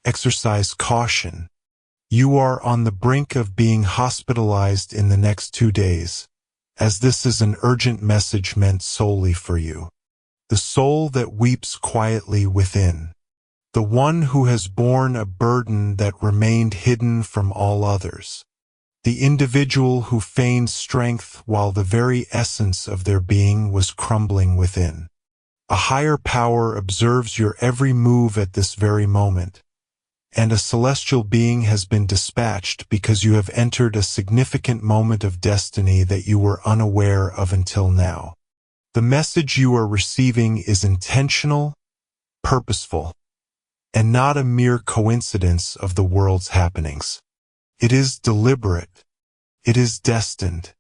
Exercise caution. You are on the brink of being hospitalized in the next 2 days, as this is an urgent message meant solely for you. The soul that weeps quietly within. The one who has borne a burden that remained hidden from all others. The individual who feigned strength while the very essence of their being was crumbling within. A higher power observes your every move at this very moment, and a celestial being has been dispatched because you have entered a significant moment of destiny that you were unaware of until now. The message you are receiving is intentional, purposeful, and not a mere coincidence of the world's happenings. It is deliberate. It is destined.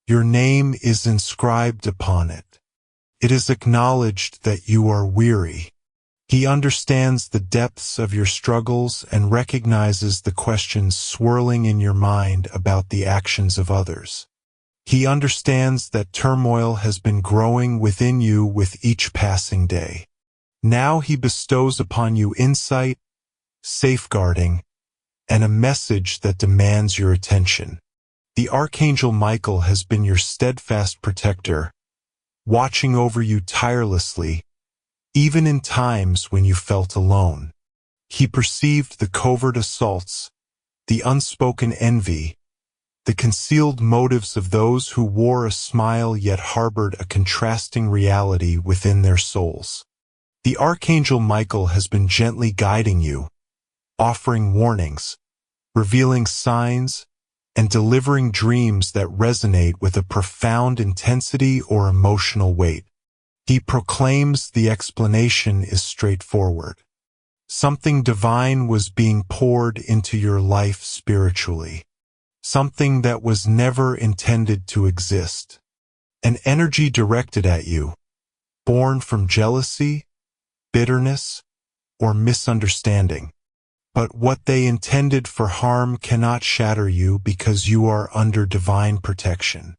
Your name is inscribed upon it. It is acknowledged that you are weary. He understands the depths of your struggles and recognizes the questions swirling in your mind about the actions of others. He understands that turmoil has been growing within you with each passing day. Now he bestows upon you insight, safeguarding, and a message that demands your attention. The Archangel Michael has been your steadfast protector, watching over you tirelessly, even in times when you felt alone. He perceived the covert assaults, the unspoken envy, the concealed motives of those who wore a smile yet harbored a contrasting reality within their souls. The Archangel Michael has been gently guiding you, offering warnings, revealing signs, and delivering dreams that resonate with a profound intensity or emotional weight. He proclaims the explanation is straightforward. Something divine was being poured into your life spiritually. Something that was never intended to exist. An energy directed at you, born from jealousy, bitterness, or misunderstanding. But what they intended for harm cannot shatter you because you are under divine protection.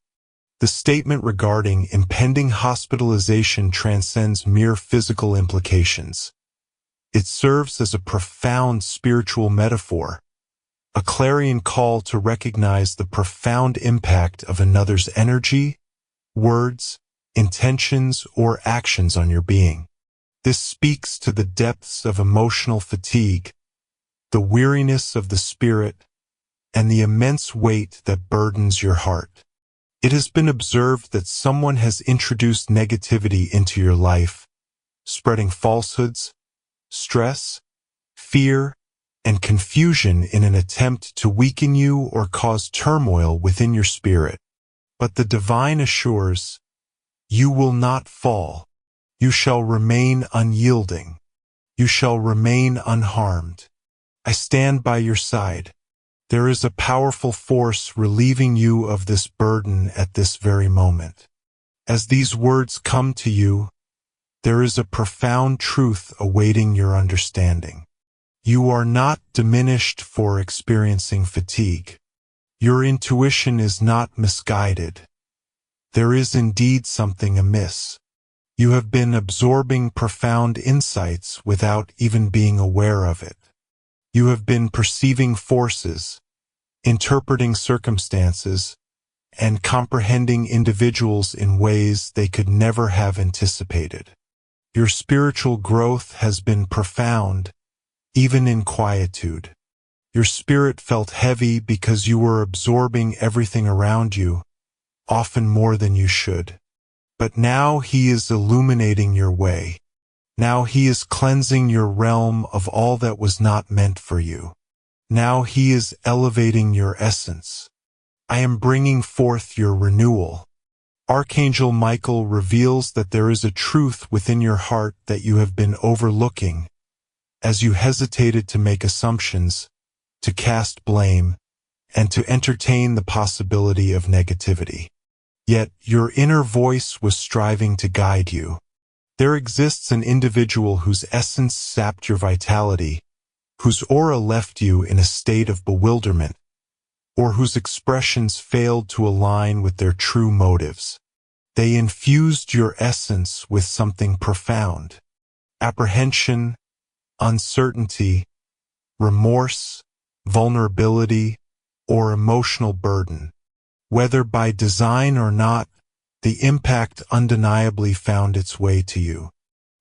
The statement regarding impending hospitalization transcends mere physical implications. It serves as a profound spiritual metaphor, a clarion call to recognize the profound impact of another's energy, words, intentions, or actions on your being. This speaks to the depths of emotional fatigue, the weariness of the spirit, and the immense weight that burdens your heart. It has been observed that someone has introduced negativity into your life, spreading falsehoods, stress, fear, and confusion in an attempt to weaken you or cause turmoil within your spirit. But the divine assures, you will not fall. You shall remain unyielding. You shall remain unharmed. I stand by your side. There is a powerful force relieving you of this burden at this very moment. As these words come to you, there is a profound truth awaiting your understanding. You are not diminished for experiencing fatigue. Your intuition is not misguided. There is indeed something amiss. You have been absorbing profound insights without even being aware of it. You have been perceiving forces, interpreting circumstances, and comprehending individuals in ways they could never have anticipated. Your spiritual growth has been profound, even in quietude. Your spirit felt heavy because you were absorbing everything around you, often more than you should. But now he is illuminating your way. Now he is cleansing your realm of all that was not meant for you. Now he is elevating your essence. I am bringing forth your renewal. Archangel Michael reveals that there is a truth within your heart that you have been overlooking, as you hesitated to make assumptions, to cast blame, and to entertain the possibility of negativity. Yet your inner voice was striving to guide you. There exists an individual whose essence sapped your vitality, whose aura left you in a state of bewilderment, or whose expressions failed to align with their true motives. They infused your essence with something profound: apprehension, uncertainty, remorse, vulnerability, or emotional burden. Whether by design or not, the impact undeniably found its way to you.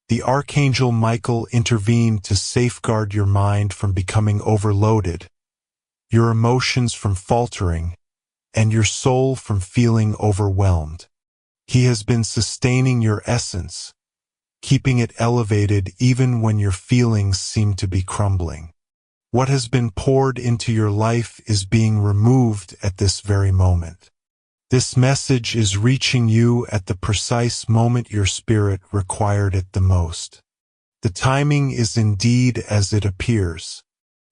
The Archangel Michael intervened to safeguard your mind from becoming overloaded, your emotions from faltering, and your soul from feeling overwhelmed. He has been sustaining your essence, keeping it elevated even when your feelings seem to be crumbling. What has been poured into your life is being removed at this very moment. This message is reaching you at the precise moment your spirit required it the most. The timing is indeed as it appears.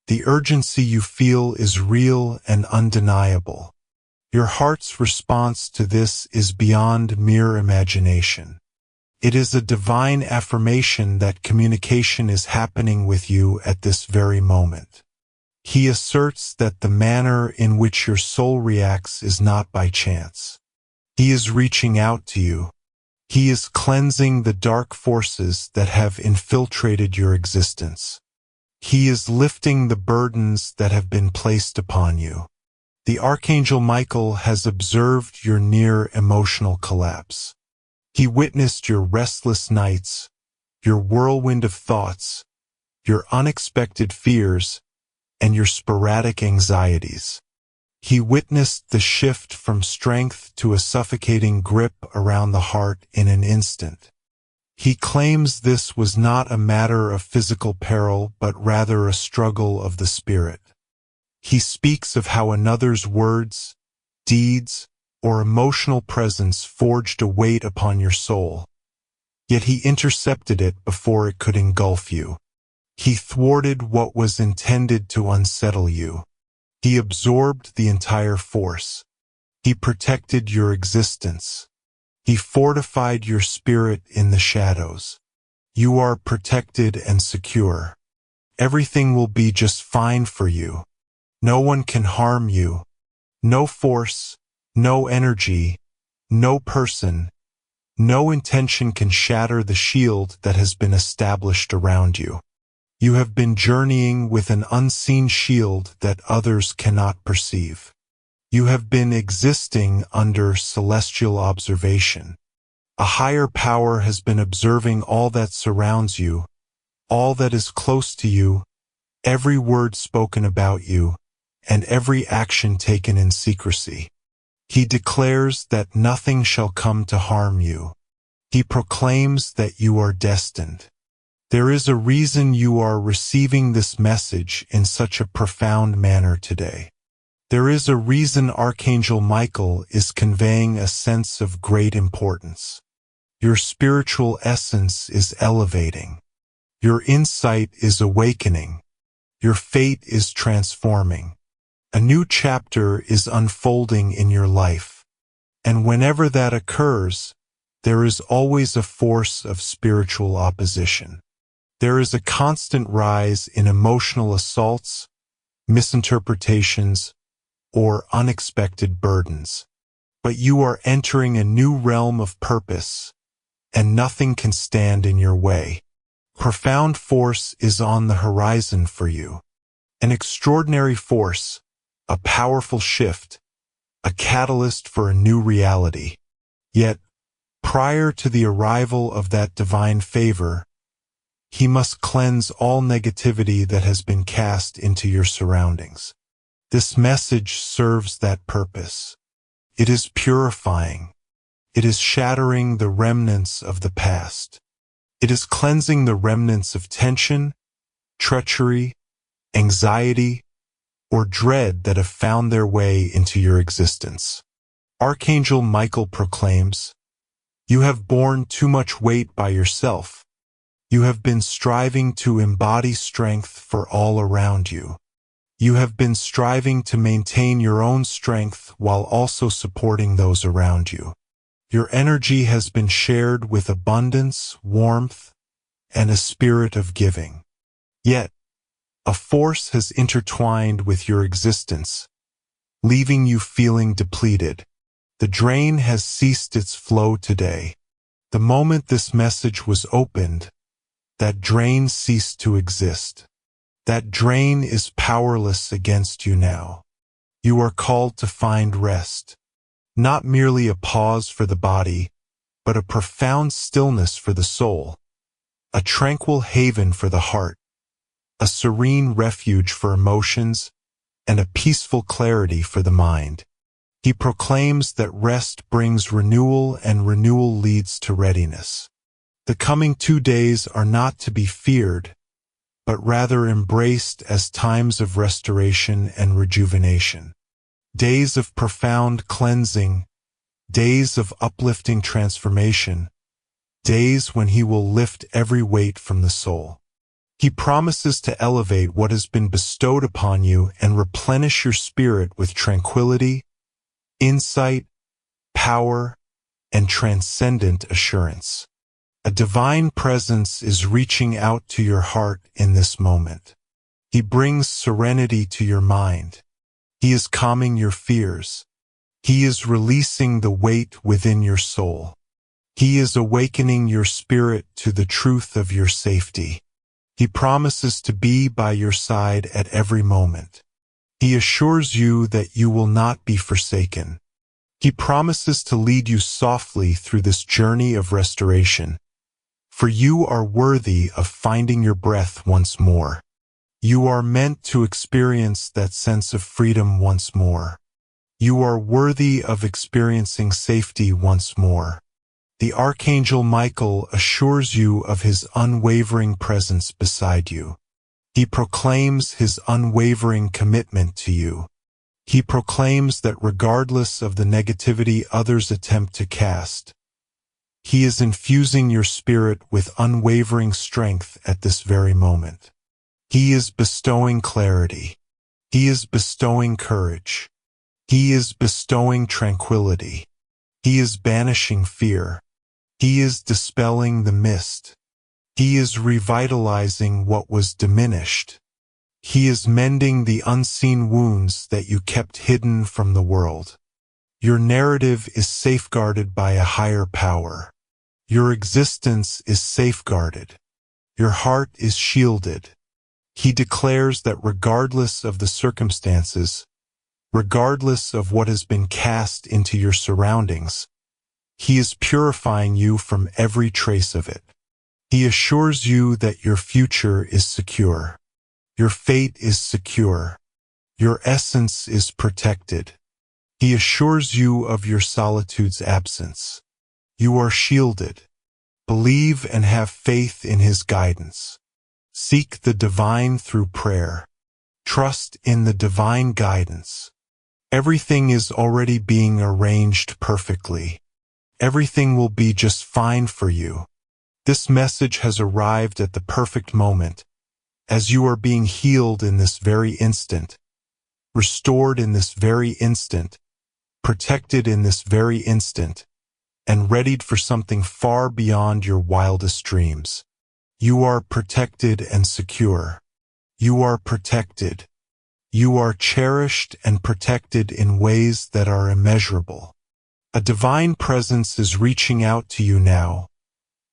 The urgency you feel is real and undeniable. Your heart's response to this is beyond mere imagination. It is a divine affirmation that communication is happening with you at this very moment. He asserts that the manner in which your soul reacts is not by chance. He is reaching out to you. He is cleansing the dark forces that have infiltrated your existence. He is lifting the burdens that have been placed upon you. The Archangel Michael has observed your near emotional collapse. He witnessed your restless nights, your whirlwind of thoughts, your unexpected fears, and your sporadic anxieties. He witnessed the shift from strength to a suffocating grip around the heart in an instant. He claims this was not a matter of physical peril, but rather a struggle of the spirit. He speaks of how another's words, deeds, or emotional presence forged a weight upon your soul, yet he intercepted it before it could engulf you. He thwarted what was intended to unsettle you. He absorbed the entire force. He protected your existence. He fortified your spirit in the shadows. You are protected and secure. Everything will be just fine for you. No one can harm you. No force, no energy, no person, no intention can shatter the shield that has been established around you. You have been journeying with an unseen shield that others cannot perceive. You have been existing under celestial observation. A higher power has been observing all that surrounds you, all that is close to you, every word spoken about you, and every action taken in secrecy. He declares that nothing shall come to harm you. He proclaims that you are destined. There is a reason you are receiving this message in such a profound manner today. There is a reason Archangel Michael is conveying a sense of great importance. Your spiritual essence is elevating. Your insight is awakening. Your fate is transforming. A new chapter is unfolding in your life. And whenever that occurs, there is always a force of spiritual opposition. There is a constant rise in emotional assaults, misinterpretations, or unexpected burdens. But you are entering a new realm of purpose, and nothing can stand in your way. Profound force is on the horizon for you. An extraordinary force, a powerful shift, a catalyst for a new reality. Yet, prior to the arrival of that divine favor, he must cleanse all negativity that has been cast into your surroundings. This message serves that purpose. It is purifying. It is shattering the remnants of the past. It is cleansing the remnants of tension, treachery, anxiety, or dread that have found their way into your existence. Archangel Michael proclaims, "You have borne too much weight by yourself. You have been striving to embody strength for all around you. You have been striving to maintain your own strength while also supporting those around you. Your energy has been shared with abundance, warmth, and a spirit of giving. Yet, a force has intertwined with your existence, leaving you feeling depleted. The drain has ceased its flow today. The moment this message was opened, that drain ceased to exist. That drain is powerless against you now. You are called to find rest, not merely a pause for the body, but a profound stillness for the soul, a tranquil haven for the heart, a serene refuge for emotions, and a peaceful clarity for the mind. He proclaims that rest brings renewal and renewal leads to readiness. The coming 2 days are not to be feared, but rather embraced as times of restoration and rejuvenation. Days of profound cleansing, days of uplifting transformation, days when He will lift every weight from the soul. He promises to elevate what has been bestowed upon you and replenish your spirit with tranquility, insight, power, and transcendent assurance. A divine presence is reaching out to your heart in this moment. He brings serenity to your mind. He is calming your fears. He is releasing the weight within your soul. He is awakening your spirit to the truth of your safety. He promises to be by your side at every moment. He assures you that you will not be forsaken. He promises to lead you softly through this journey of restoration, for you are worthy of finding your breath once more. You are meant to experience that sense of freedom once more. You are worthy of experiencing safety once more. The Archangel Michael assures you of his unwavering presence beside you. He proclaims his unwavering commitment to you. He proclaims that regardless of the negativity others attempt to cast, He is infusing your spirit with unwavering strength at this very moment. He is bestowing clarity. He is bestowing courage. He is bestowing tranquility. He is banishing fear. He is dispelling the mist. He is revitalizing what was diminished. He is mending the unseen wounds that you kept hidden from the world. Your narrative is safeguarded by a higher power. Your existence is safeguarded. Your heart is shielded. He declares that regardless of the circumstances, regardless of what has been cast into your surroundings, He is purifying you from every trace of it. He assures you that your future is secure. Your fate is secure. Your essence is protected. He assures you of your solitude's absence. You are shielded. Believe and have faith in His guidance. Seek the divine through prayer. Trust in the divine guidance. Everything is already being arranged perfectly. Everything will be just fine for you. This message has arrived at the perfect moment, as you are being healed in this very instant, restored in this very instant, protected in this very instant, and readied for something far beyond your wildest dreams. You are protected and secure. You are protected. You are cherished and protected in ways that are immeasurable. A divine presence is reaching out to you now,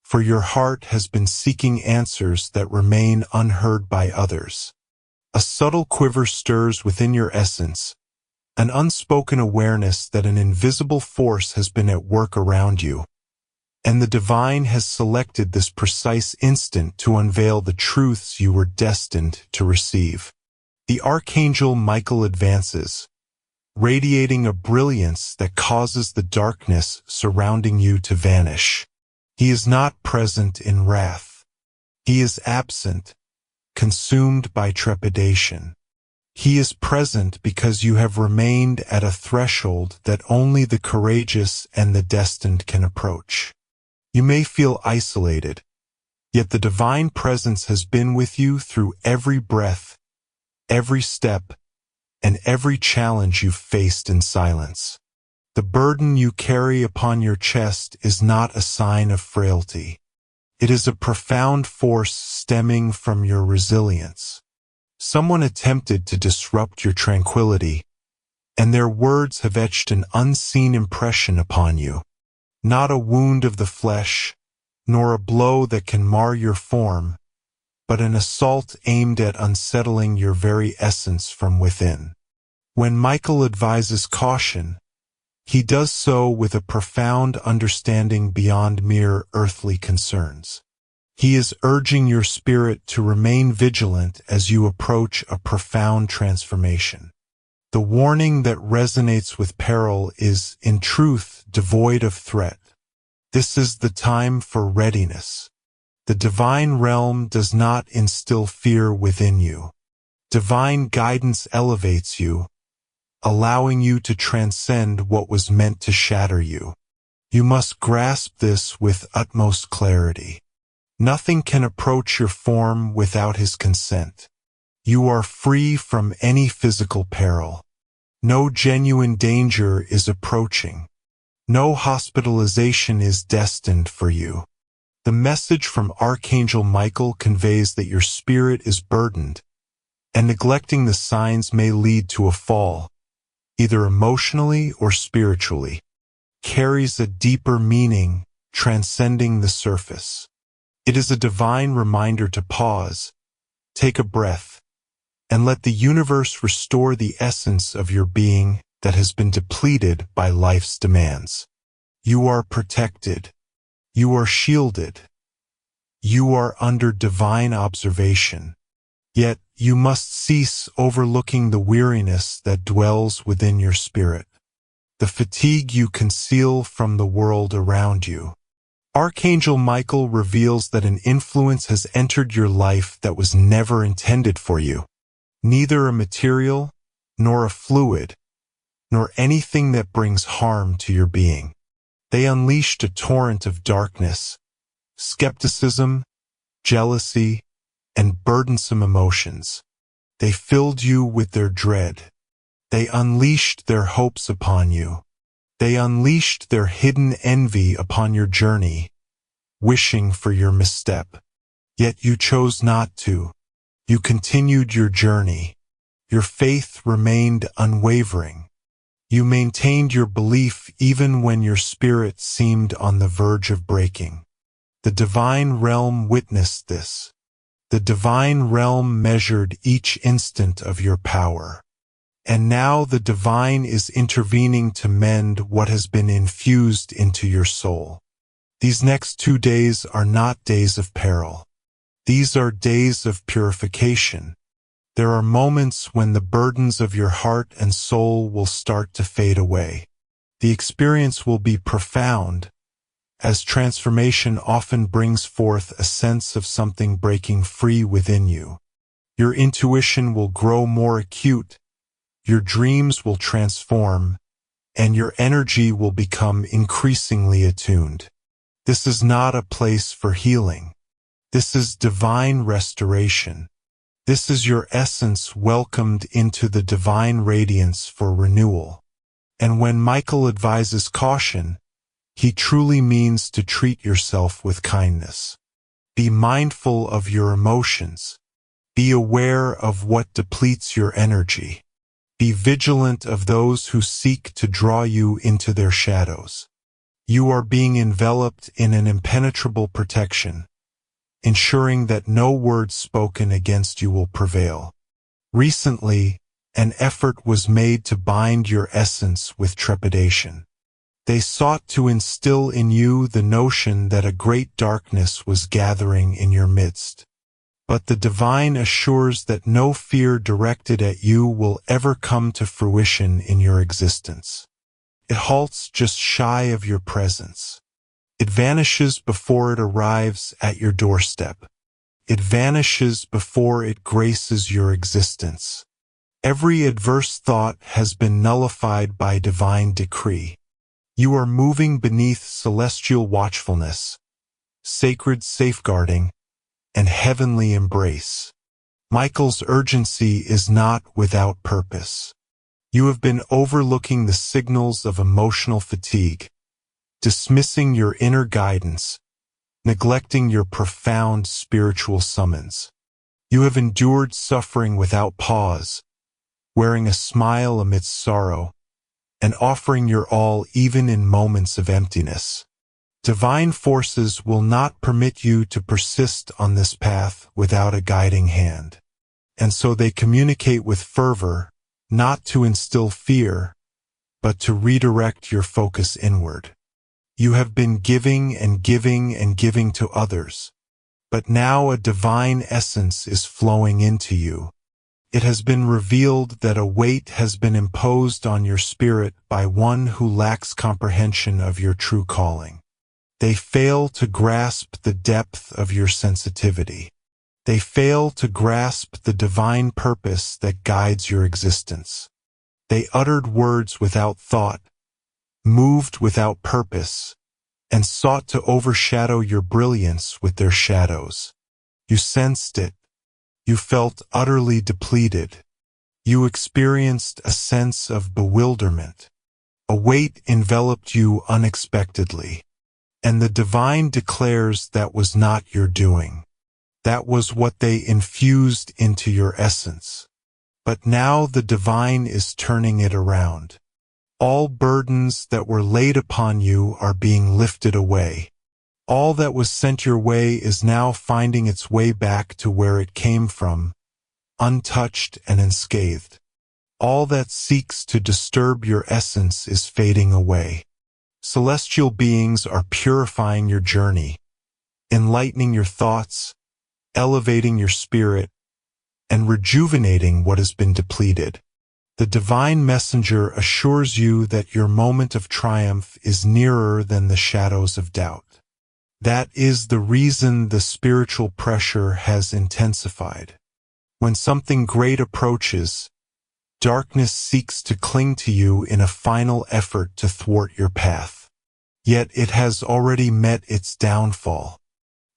for your heart has been seeking answers that remain unheard by others. A subtle quiver stirs within your essence, an unspoken awareness that an invisible force has been at work around you, and the divine has selected this precise instant to unveil the truths you were destined to receive. The Archangel Michael advances, radiating a brilliance that causes the darkness surrounding you to vanish. He is not present in wrath. He is absent, consumed by trepidation. He is present because you have remained at a threshold that only the courageous and the destined can approach. You may feel isolated, yet the divine presence has been with you through every breath, every step, and every challenge you've faced in silence. The burden you carry upon your chest is not a sign of frailty. It is a profound force stemming from your resilience. Someone attempted to disrupt your tranquility, and their words have etched an unseen impression upon you. Not a wound of the flesh, nor a blow that can mar your form, but an assault aimed at unsettling your very essence from within. When Michael advises caution, he does so with a profound understanding beyond mere earthly concerns. He is urging your spirit to remain vigilant as you approach a profound transformation. The warning that resonates with peril is, in truth, devoid of threat. This is the time for readiness. The divine realm does not instill fear within you. Divine guidance elevates you, allowing you to transcend what was meant to shatter you. You must grasp this with utmost clarity. Nothing can approach your form without his consent. You are free from any physical peril. No genuine danger is approaching. No hospitalization is destined for you. The message from Archangel Michael conveys that your spirit is burdened, and neglecting the signs may lead to a fall, either emotionally or spiritually. Carries a deeper meaning, transcending the surface. It is a divine reminder to pause, take a breath, and let the universe restore the essence of your being that has been depleted by life's demands. You are protected. You are shielded. You are under divine observation. Yet you must cease overlooking the weariness that dwells within your spirit, the fatigue you conceal from the world around you. Archangel Michael reveals that an influence has entered your life that was never intended for you. Neither a material, nor a fluid, nor anything that brings harm to your being. They unleashed a torrent of darkness, skepticism, jealousy, and burdensome emotions. They filled you with their dread. They unleashed their hopes upon you. They unleashed their hidden envy upon your journey, wishing for your misstep. Yet you chose not to. You continued your journey. Your faith remained unwavering. You maintained your belief even when your spirit seemed on the verge of breaking. The divine realm witnessed this. The divine realm measured each instant of your power. And now the divine is intervening to mend what has been infused into your soul. These next 2 days are not days of peril. These are days of purification. There are moments when the burdens of your heart and soul will start to fade away. The experience will be profound, as transformation often brings forth a sense of something breaking free within you. Your intuition will grow more acute, your dreams will transform, and your energy will become increasingly attuned. This is not a place for healing. This is divine restoration. This is your essence welcomed into the divine radiance for renewal. And when Michael advises caution, he truly means to treat yourself with kindness. Be mindful of your emotions. Be aware of what depletes your energy. Be vigilant of those who seek to draw you into their shadows. You are being enveloped in an impenetrable protection, ensuring that no word spoken against you will prevail. Recently, an effort was made to bind your essence with trepidation. They sought to instill in you the notion that a great darkness was gathering in your midst. But the divine assures that no fear directed at you will ever come to fruition in your existence. It halts just shy of your presence. It vanishes before it arrives at your doorstep. It vanishes before it graces your existence. Every adverse thought has been nullified by divine decree. You are moving beneath celestial watchfulness, sacred safeguarding, and heavenly embrace. Michael's urgency is not without purpose. You have been overlooking the signals of emotional fatigue, dismissing your inner guidance, neglecting your profound spiritual summons. You have endured suffering without pause, wearing a smile amidst sorrow, and offering your all even in moments of emptiness. Divine forces will not permit you to persist on this path without a guiding hand. And so they communicate with fervor, not to instill fear, but to redirect your focus inward. You have been giving and giving and giving to others, but now a divine essence is flowing into you. It has been revealed that a weight has been imposed on your spirit by one who lacks comprehension of your true calling. They fail to grasp the depth of your sensitivity. They fail to grasp the divine purpose that guides your existence. They uttered words without thought, moved without purpose, and sought to overshadow your brilliance with their shadows. You sensed it. You felt utterly depleted. You experienced a sense of bewilderment. A weight enveloped you unexpectedly. And the divine declares that was not your doing. That was what they infused into your essence. But now the divine is turning it around. All burdens that were laid upon you are being lifted away. All that was sent your way is now finding its way back to where it came from, untouched and unscathed. All that seeks to disturb your essence is fading away. Celestial beings are purifying your journey, enlightening your thoughts, elevating your spirit, and rejuvenating what has been depleted. The divine messenger assures you that your moment of triumph is nearer than the shadows of doubt. That is the reason the spiritual pressure has intensified. When something great approaches, darkness seeks to cling to you in a final effort to thwart your path. Yet it has already met its downfall.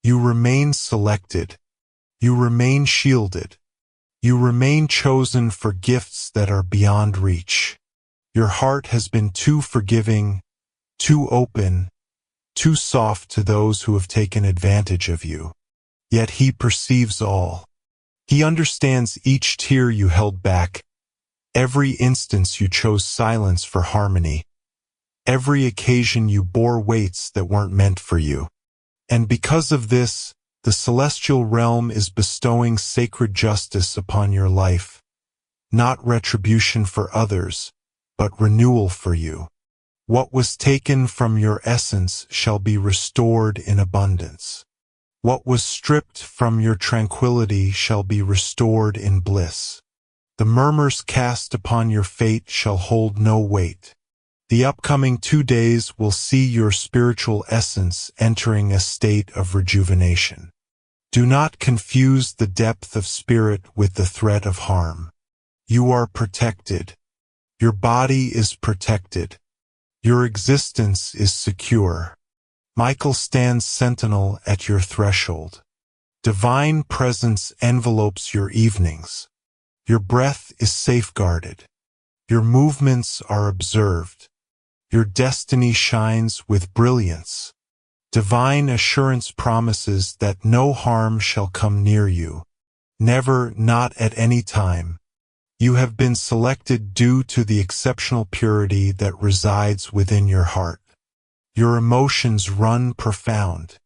You remain selected. You remain shielded. You remain chosen for gifts that are beyond reach. Your heart has been too forgiving, too open, too soft to those who have taken advantage of you. Yet he perceives all. He understands each tear you held back, every instance you chose silence for harmony, every occasion you bore weights that weren't meant for you. And because of this, the celestial realm is bestowing sacred justice upon your life, not retribution for others, but renewal for you. What was taken from your essence shall be restored in abundance. What was stripped from your tranquility shall be restored in bliss. The murmurs cast upon your fate shall hold no weight. The upcoming 2 days will see your spiritual essence entering a state of rejuvenation. Do not confuse the depth of spirit with the threat of harm. You are protected. Your body is protected. Your existence is secure. Michael stands sentinel at your threshold. Divine presence envelopes your evenings. Your breath is safeguarded. Your movements are observed. Your destiny shines with brilliance. Divine assurance promises that no harm shall come near you. Never, not at any time. You have been selected due to the exceptional purity that resides within your heart. Your emotions run profound.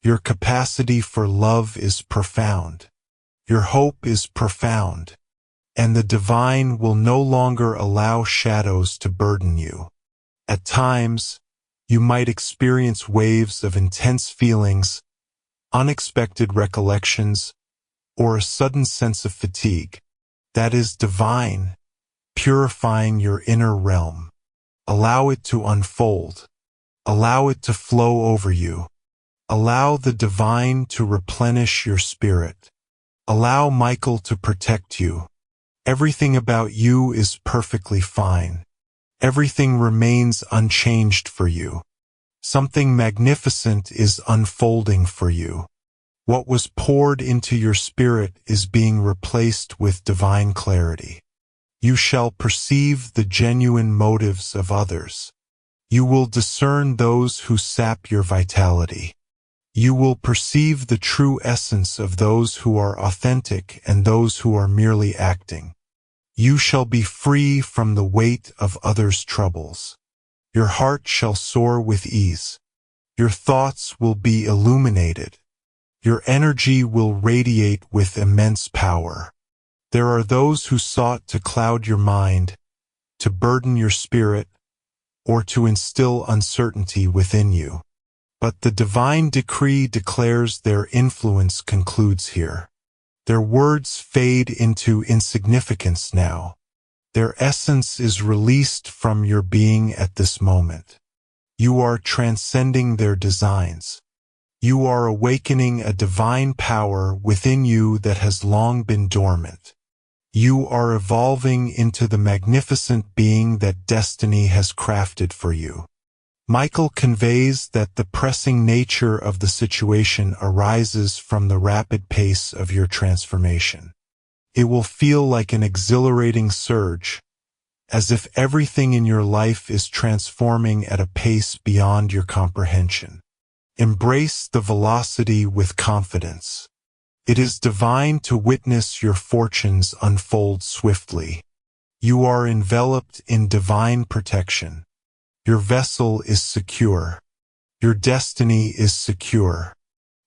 Your capacity for love is profound. Your hope is profound. And the divine will no longer allow shadows to burden you. At times, you might experience waves of intense feelings, unexpected recollections, or a sudden sense of fatigue. That is divine, purifying your inner realm. Allow it to unfold. Allow it to flow over you. Allow the divine to replenish your spirit. Allow Michael to protect you. Everything about you is perfectly fine. Everything remains unchanged for you. Something magnificent is unfolding for you. What was poured into your spirit is being replaced with divine clarity. You shall perceive the genuine motives of others. You will discern those who sap your vitality. You will perceive the true essence of those who are authentic and those who are merely acting. You shall be free from the weight of others' troubles. Your heart shall soar with ease. Your thoughts will be illuminated. Your energy will radiate with immense power. There are those who sought to cloud your mind, to burden your spirit, or to instill uncertainty within you. But the divine decree declares their influence concludes here. Their words fade into insignificance now. Their essence is released from your being at this moment. You are transcending their designs. You are awakening a divine power within you that has long been dormant. You are evolving into the magnificent being that destiny has crafted for you. Michael conveys that the pressing nature of the situation arises from the rapid pace of your transformation. It will feel like an exhilarating surge, as if everything in your life is transforming at a pace beyond your comprehension. Embrace the velocity with confidence. It is divine to witness your fortunes unfold swiftly. You are enveloped in divine protection. Your vessel is secure. Your destiny is secure.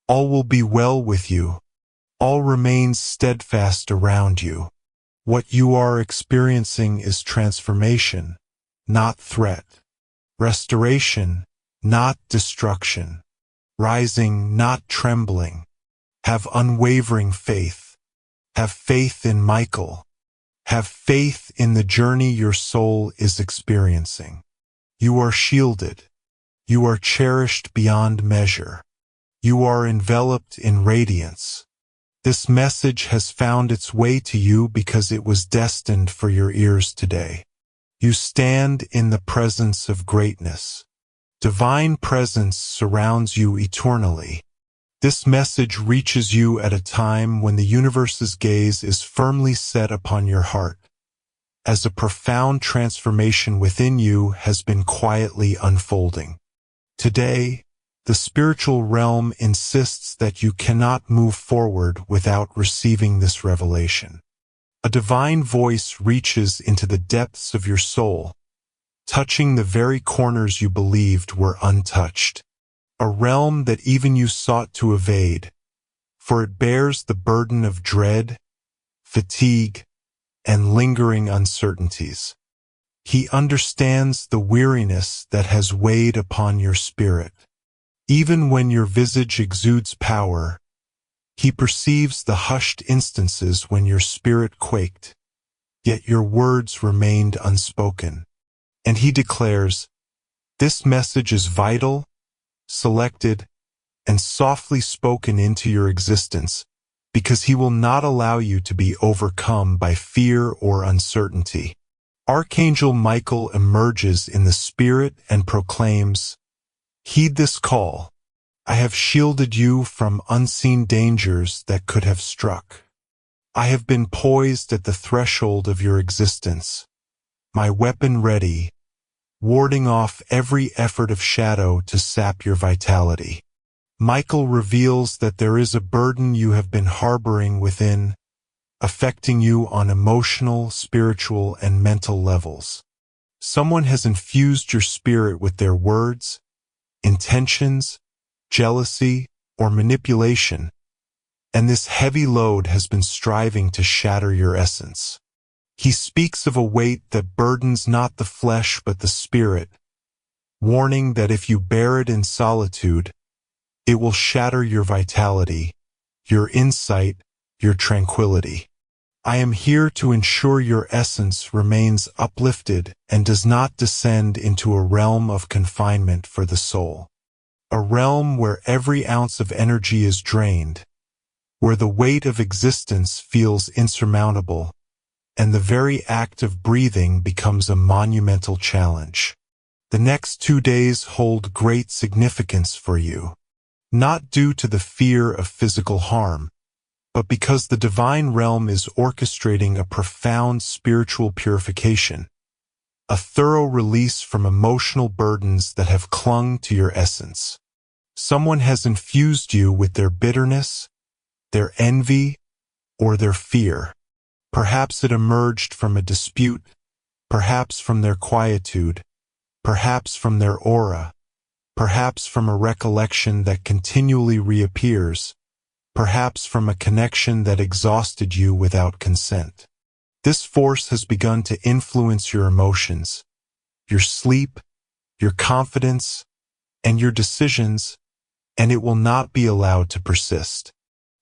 All will be well with you. All remains steadfast around you. What you are experiencing is transformation, not threat. Restoration, not destruction. Rising, not trembling. Have unwavering faith. Have faith in Michael. Have faith in the journey your soul is experiencing. You are shielded. You are cherished beyond measure. You are enveloped in radiance. This message has found its way to you because it was destined for your ears today. You stand in the presence of greatness. Divine presence surrounds you eternally. This message reaches you at a time when the universe's gaze is firmly set upon your heart, as a profound transformation within you has been quietly unfolding. Today, the spiritual realm insists that you cannot move forward without receiving this revelation. A divine voice reaches into the depths of your soul, touching the very corners you believed were untouched. A realm that even you sought to evade, for it bears the burden of dread, fatigue, and lingering uncertainties. He understands the weariness that has weighed upon your spirit. Even when your visage exudes power, he perceives the hushed instances when your spirit quaked, yet your words remained unspoken. And he declares, "This message is vital, selected, and softly spoken into your existence, because he will not allow you to be overcome by fear or uncertainty." Archangel Michael emerges in the spirit and proclaims, "Heed this call. I have shielded you from unseen dangers that could have struck. I have been poised at the threshold of your existence, my weapon ready, warding off every effort of shadow to sap your vitality." Michael reveals that there is a burden you have been harboring within, affecting you on emotional, spiritual, and mental levels. Someone has infused your spirit with their words, intentions, jealousy, or manipulation, and this heavy load has been striving to shatter your essence. He speaks of a weight that burdens not the flesh but the spirit, warning that if you bear it in solitude, it will shatter your vitality, your insight, your tranquility. I am here to ensure your essence remains uplifted and does not descend into a realm of confinement for the soul. A realm where every ounce of energy is drained, where the weight of existence feels insurmountable, and the very act of breathing becomes a monumental challenge. The next 2 days hold great significance for you, not due to the fear of physical harm, but because the divine realm is orchestrating a profound spiritual purification, a thorough release from emotional burdens that have clung to your essence. Someone has infused you with their bitterness, their envy, or their fear. Perhaps it emerged from a dispute, perhaps from their quietude, perhaps from their aura, perhaps from a recollection that continually reappears, perhaps from a connection that exhausted you without consent. This force has begun to influence your emotions, your sleep, your confidence, and your decisions, and it will not be allowed to persist.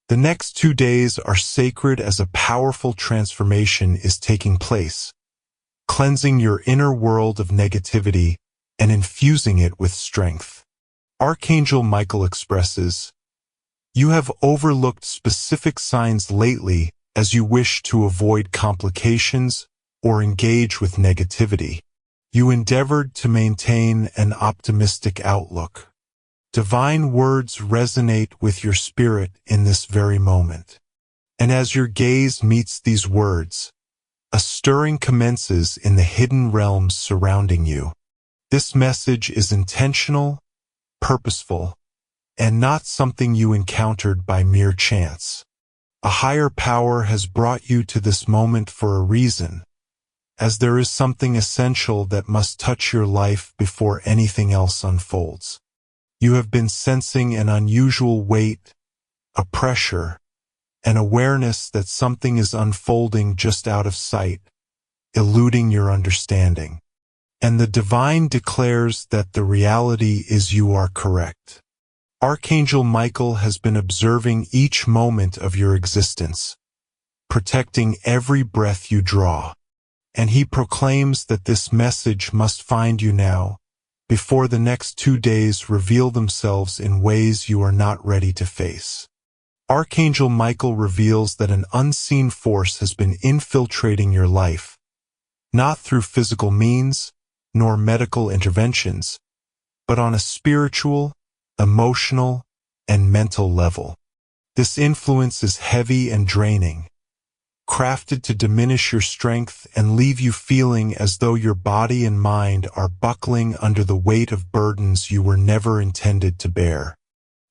The next 2 days are sacred as a powerful transformation is taking place, cleansing your inner world of negativity and infusing it with strength. Archangel Michael expresses, "You have overlooked specific signs lately as you wish to avoid complications or engage with negativity. You endeavored to maintain an optimistic outlook. Divine words resonate with your spirit in this very moment. And as your gaze meets these words, a stirring commences in the hidden realms surrounding you. This message is intentional, purposeful, and not something you encountered by mere chance. A higher power has brought you to this moment for a reason, as there is something essential that must touch your life before anything else unfolds. You have been sensing an unusual weight, a pressure, an awareness that something is unfolding just out of sight, eluding your understanding. And the divine declares that the reality is you are correct. Archangel Michael has been observing each moment of your existence, protecting every breath you draw, and he proclaims that this message must find you now, before the next 2 days reveal themselves in ways you are not ready to face. Archangel Michael reveals that an unseen force has been infiltrating your life, not through physical means, nor medical interventions, but on a spiritual, emotional, and mental level. This influence is heavy and draining, crafted to diminish your strength and leave you feeling as though your body and mind are buckling under the weight of burdens you were never intended to bear.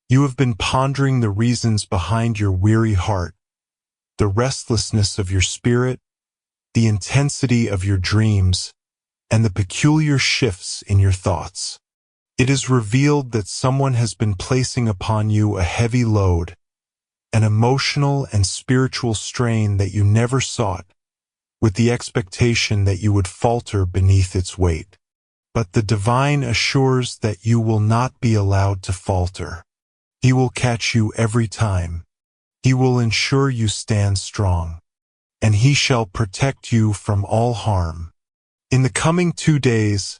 You have been pondering the reasons behind your weary heart, the restlessness of your spirit, the intensity of your dreams, and the peculiar shifts in your thoughts. It is revealed that someone has been placing upon you a heavy load, an emotional and spiritual strain that you never sought, with the expectation that you would falter beneath its weight. But the divine assures that you will not be allowed to falter. He will catch you every time. He will ensure you stand strong, and he shall protect you from all harm. In the coming 2 days,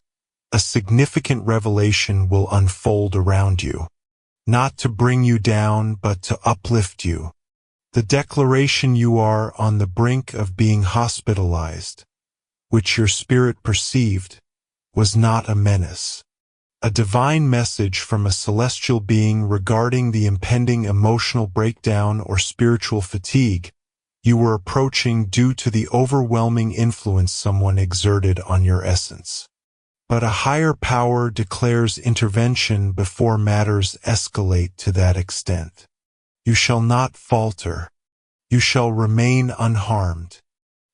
a significant revelation will unfold around you, not to bring you down but to uplift you. The declaration you are on the brink of being hospitalized, which your spirit perceived, was not a menace. A divine message from a celestial being regarding the impending emotional breakdown or spiritual fatigue you were approaching due to the overwhelming influence someone exerted on your essence. But a higher power declares intervention before matters escalate to that extent. You shall not falter. You shall remain unharmed.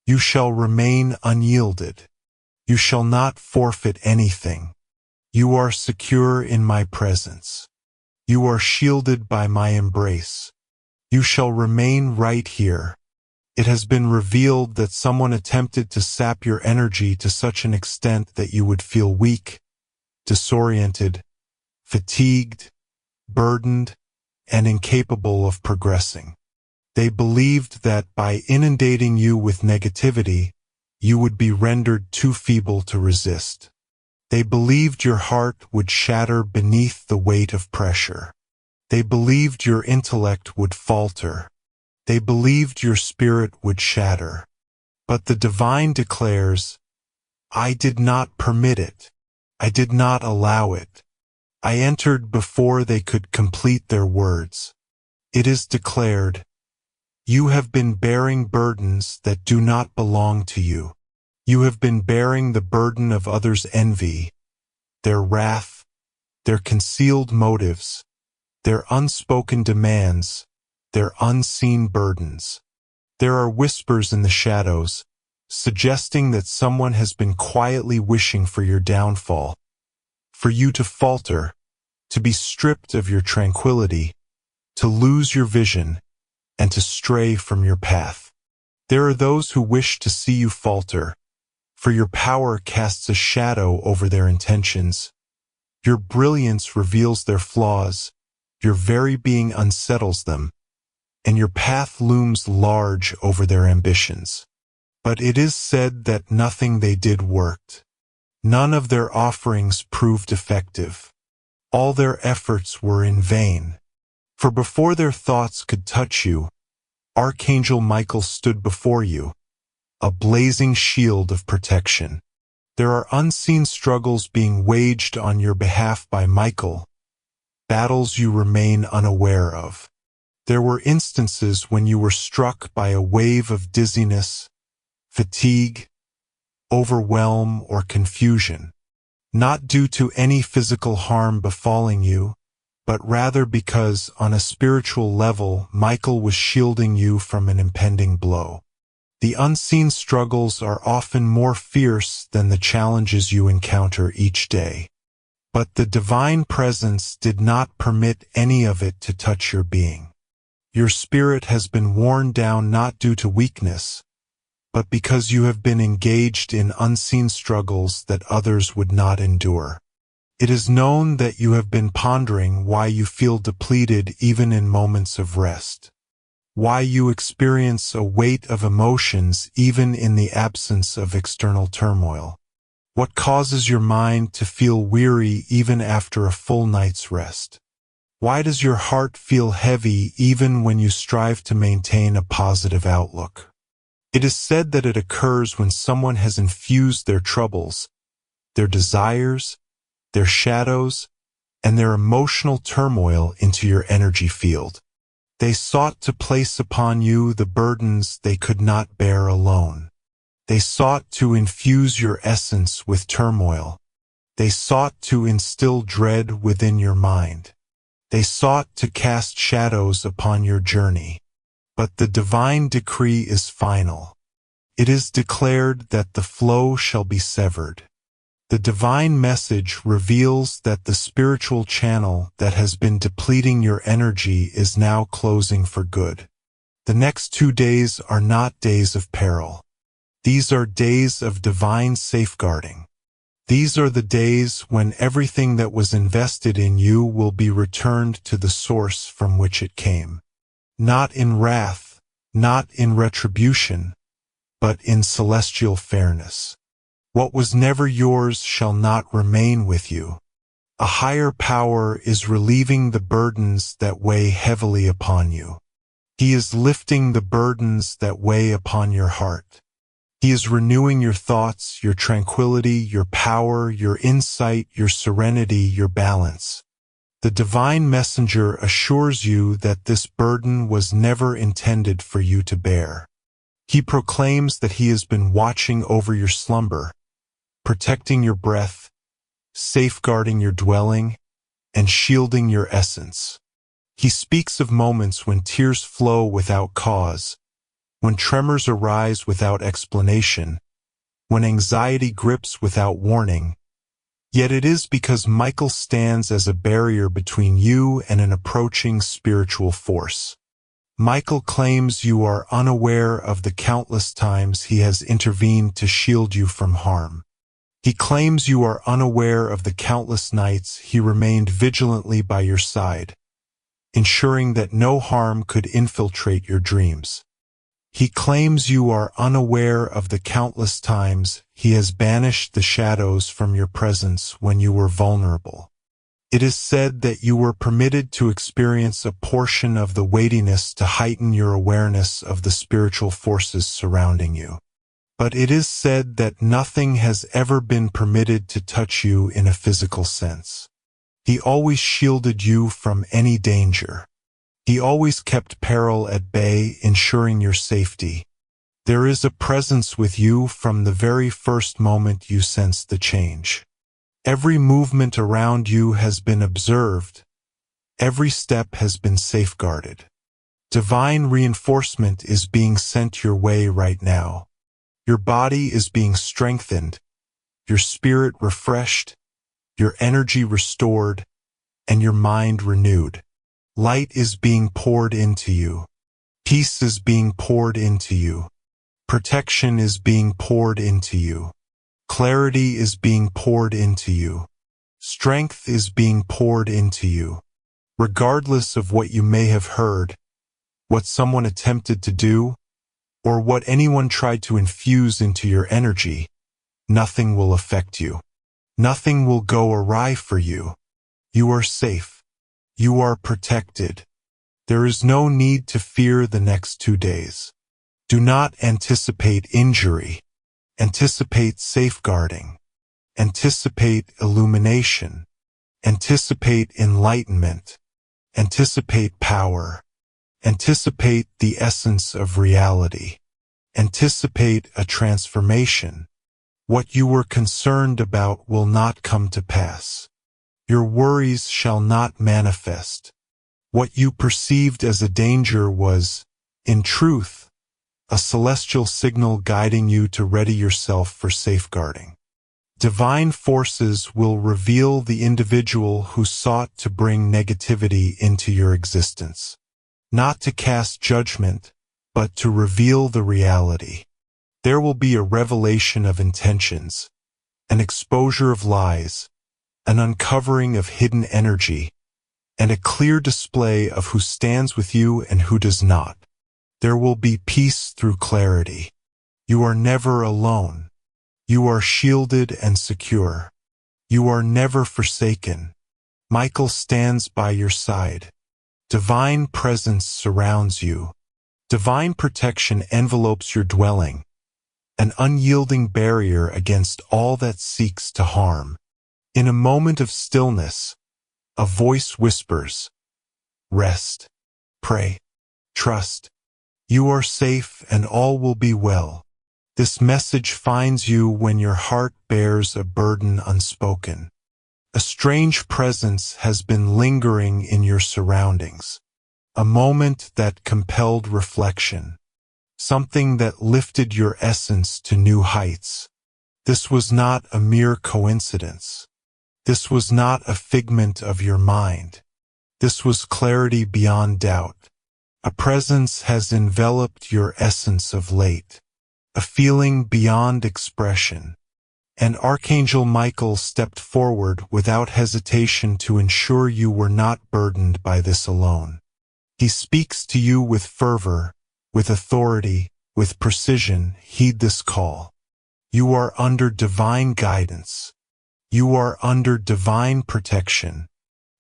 You shall remain unyielded. You shall not forfeit anything. You are secure in my presence. You are shielded by my embrace. You shall remain right here. It has been revealed that someone attempted to sap your energy to such an extent that you would feel weak, disoriented, fatigued, burdened, and incapable of progressing. They believed that by inundating you with negativity, you would be rendered too feeble to resist. They believed your heart would shatter beneath the weight of pressure. They believed your intellect would falter. They believed your spirit would shatter. But the divine declares, I did not permit it. I did not allow it. I entered before they could complete their words. It is declared, you have been bearing burdens that do not belong to you. You have been bearing the burden of others' envy, their wrath, their concealed motives, their unspoken demands, their unseen burdens. There are whispers in the shadows, suggesting that someone has been quietly wishing for your downfall, for you to falter, to be stripped of your tranquility, to lose your vision, and to stray from your path. There are those who wish to see you falter, for your power casts a shadow over their intentions. Your brilliance reveals their flaws, your very being unsettles them, and your path looms large over their ambitions. But it is said that nothing they did worked. None of their offerings proved effective. All their efforts were in vain. For before their thoughts could touch you, Archangel Michael stood before you, a blazing shield of protection. There are unseen struggles being waged on your behalf by Michael, battles you remain unaware of. There were instances when you were struck by a wave of dizziness, fatigue, overwhelm, or confusion, not due to any physical harm befalling you, but rather because, on a spiritual level, Michael was shielding you from an impending blow. The unseen struggles are often more fierce than the challenges you encounter each day. But the divine presence did not permit any of it to touch your being. Your spirit has been worn down not due to weakness, but because you have been engaged in unseen struggles that others would not endure. It is known that you have been pondering why you feel depleted even in moments of rest, why you experience a weight of emotions even in the absence of external turmoil, what causes your mind to feel weary even after a full night's rest. Why does your heart feel heavy even when you strive to maintain a positive outlook? It is said that it occurs when someone has infused their troubles, their desires, their shadows, and their emotional turmoil into your energy field. They sought to place upon you the burdens they could not bear alone. They sought to infuse your essence with turmoil. They sought to instill dread within your mind. They sought to cast shadows upon your journey. But the divine decree is final. It is declared that the flow shall be severed. The divine message reveals that the spiritual channel that has been depleting your energy is now closing for good. The next 2 days are not days of peril. These are days of divine safeguarding. These are the days when everything that was invested in you will be returned to the source from which it came. Not in wrath, not in retribution, but in celestial fairness. What was never yours shall not remain with you. A higher power is relieving the burdens that weigh heavily upon you. He is lifting the burdens that weigh upon your heart. He is renewing your thoughts, your tranquility, your power, your insight, your serenity, your balance. The divine messenger assures you that this burden was never intended for you to bear. He proclaims that he has been watching over your slumber, protecting your breath, safeguarding your dwelling, and shielding your essence. He speaks of moments when tears flow without cause, when tremors arise without explanation, when anxiety grips without warning. Yet it is because Michael stands as a barrier between you and an approaching spiritual force. Michael claims you are unaware of the countless times he has intervened to shield you from harm. He claims you are unaware of the countless nights he remained vigilantly by your side, ensuring that no harm could infiltrate your dreams. He claims you are unaware of the countless times he has banished the shadows from your presence when you were vulnerable. It is said that you were permitted to experience a portion of the weightiness to heighten your awareness of the spiritual forces surrounding you. But it is said that nothing has ever been permitted to touch you in a physical sense. He always shielded you from any danger. He always kept peril at bay, ensuring your safety. There is a presence with you from the very first moment you sense the change. Every movement around you has been observed. Every step has been safeguarded. Divine reinforcement is being sent your way right now. Your body is being strengthened, your spirit refreshed, your energy restored, and your mind renewed. Light is being poured into you. Peace is being poured into you. Protection is being poured into you. Clarity is being poured into you. Strength is being poured into you. Regardless of what you may have heard, what someone attempted to do, or what anyone tried to infuse into your energy, nothing will affect you. Nothing will go awry for you. You are safe. You are protected. There is no need to fear the next 2 days. Do not anticipate injury. Anticipate safeguarding. Anticipate illumination. Anticipate enlightenment. Anticipate power. Anticipate the essence of reality. Anticipate a transformation. What you were concerned about will not come to pass. Your worries shall not manifest. What you perceived as a danger was, in truth, a celestial signal guiding you to ready yourself for safeguarding. Divine forces will reveal the individual who sought to bring negativity into your existence. Not to cast judgment, but to reveal the reality. There will be a revelation of intentions, an exposure of lies, an uncovering of hidden energy, and a clear display of who stands with you and who does not. There will be peace through clarity. You are never alone. You are shielded and secure. You are never forsaken. Michael stands by your side. Divine presence surrounds you. Divine protection envelopes your dwelling, an unyielding barrier against all that seeks to harm. In a moment of stillness, a voice whispers, "Rest, pray, trust. You are safe and all will be well." This message finds you when your heart bears a burden unspoken. A strange presence has been lingering in your surroundings. A moment that compelled reflection. Something that lifted your essence to new heights. This was not a mere coincidence. This was not a figment of your mind. This was clarity beyond doubt. A presence has enveloped your essence of late. A feeling beyond expression. And Archangel Michael stepped forward without hesitation to ensure you were not burdened by this alone. He speaks to you with fervor, with authority, with precision. Heed this call. You are under divine guidance. You are under divine protection.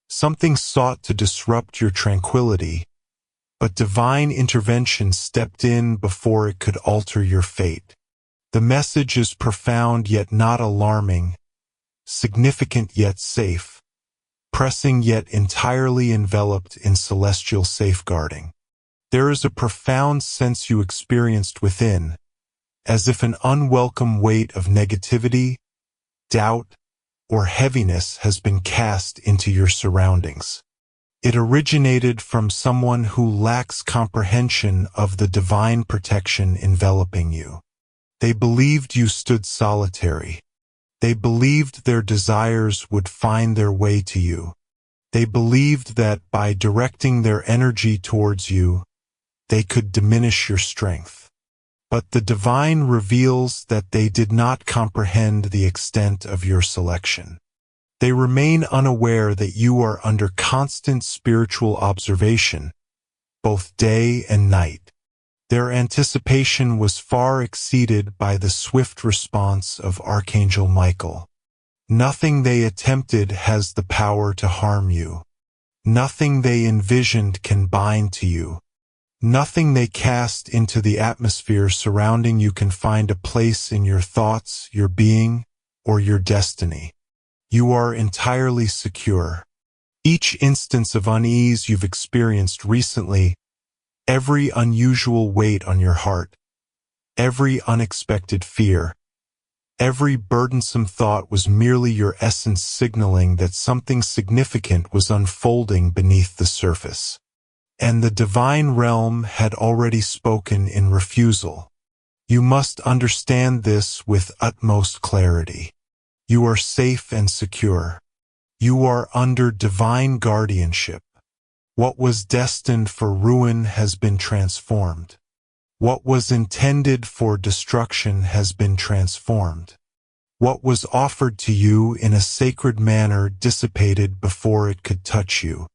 Something sought to disrupt your tranquility, but divine intervention stepped in before it could alter your fate. The message is profound yet not alarming, significant yet safe, pressing yet entirely enveloped in celestial safeguarding. There is a profound sense you experienced within, as if an unwelcome weight of negativity, doubt, or heaviness has been cast into your surroundings. It originated from someone who lacks comprehension of the divine protection enveloping you. They believed you stood solitary. They believed their desires would find their way to you. They believed that by directing their energy towards you, they could diminish your strength. But the divine reveals that they did not comprehend the extent of your selection. They remain unaware that you are under constant spiritual observation, both day and night. Their anticipation was far exceeded by the swift response of Archangel Michael. Nothing they attempted has the power to harm you. Nothing they envisioned can bind to you. Nothing they cast into the atmosphere surrounding you can find a place in your thoughts, your being, or your destiny. You are entirely secure. Each instance of unease you've experienced recently, every unusual weight on your heart, every unexpected fear, every burdensome thought was merely your essence signaling that something significant was unfolding beneath the surface. And the divine realm had already spoken in refusal. You must understand this with utmost clarity. You are safe and secure. You are under divine guardianship. What was destined for ruin has been transformed. What was intended for destruction has been transformed. What was offered to you in a sacred manner dissipated before it could touch you.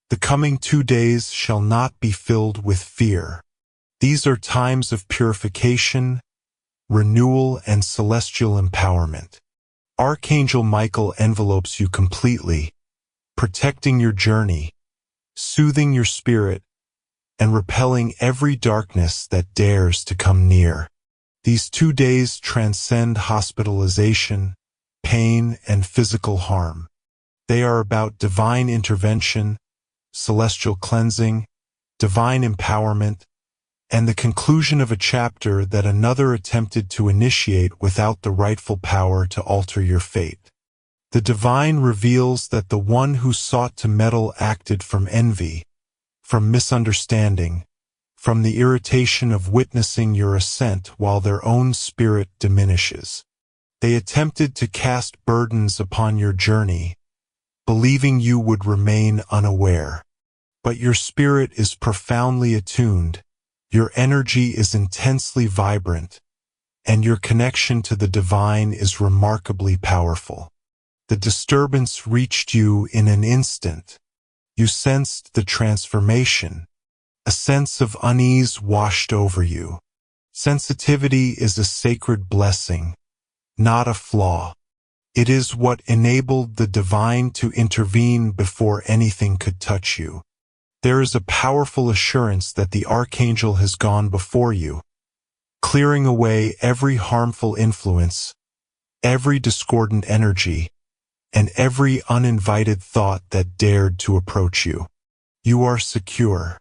The coming 2 days shall not be filled with fear. These are times of purification, renewal, and celestial empowerment. Archangel Michael envelopes you completely, protecting your journey, soothing your spirit, and repelling every darkness that dares to come near. These 2 days transcend hospitalization, pain, and physical harm. They are about divine intervention, celestial cleansing, divine empowerment, and the conclusion of a chapter that another attempted to initiate without the rightful power to alter your fate. The divine reveals that the one who sought to meddle acted from envy, from misunderstanding, from the irritation of witnessing your ascent while their own spirit diminishes. They attempted to cast burdens upon your journey, believing you would remain unaware. But your spirit is profoundly attuned, your energy is intensely vibrant, and your connection to the divine is remarkably powerful. The disturbance reached you in an instant. You sensed the transformation. A sense of unease washed over you. Sensitivity is a sacred blessing, not a flaw. It is what enabled the divine to intervene before anything could touch you. There is a powerful assurance that the archangel has gone before you, clearing away every harmful influence, every discordant energy, and every uninvited thought that dared to approach you. You are secure.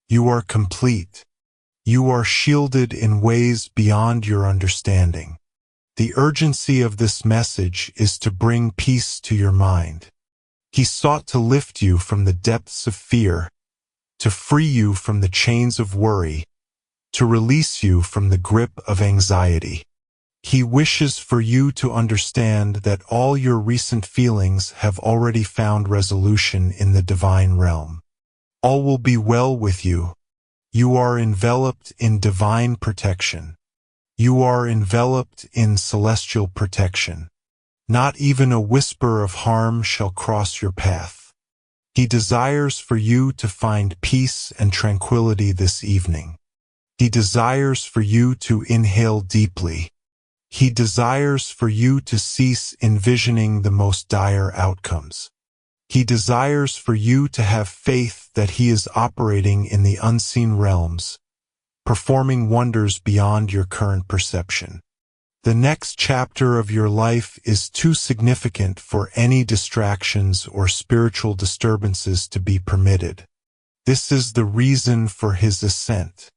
You are complete. You are shielded in ways beyond your understanding. The urgency of this message is to bring peace to your mind. He sought to lift you from the depths of fear, to free you from the chains of worry, to release you from the grip of anxiety. He wishes for you to understand that all your recent feelings have already found resolution in the divine realm. All will be well with you. You are enveloped in divine protection. You are enveloped in celestial protection. Not even a whisper of harm shall cross your path. He desires for you to find peace and tranquility this evening. He desires for you to inhale deeply. He desires for you to cease envisioning the most dire outcomes. He desires for you to have faith that He is operating in the unseen realms, performing wonders beyond your current perception. The next chapter of your life is too significant for any distractions or spiritual disturbances to be permitted. This is the reason for His ascent.